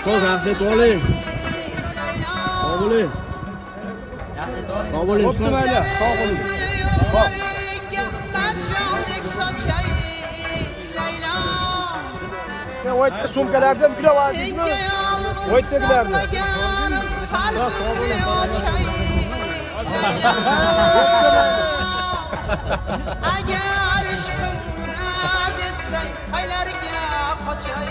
Xo'p, rahmat oling. Sog' bo'ling. Sog' bo'ling. Xo'p, mayli, sog' bo'ling. Xo'p. O'ytda sumkalardan bilavardingizmi? O'ytda bilardi. Agar ishqim murad etsang, qaylarga qochay?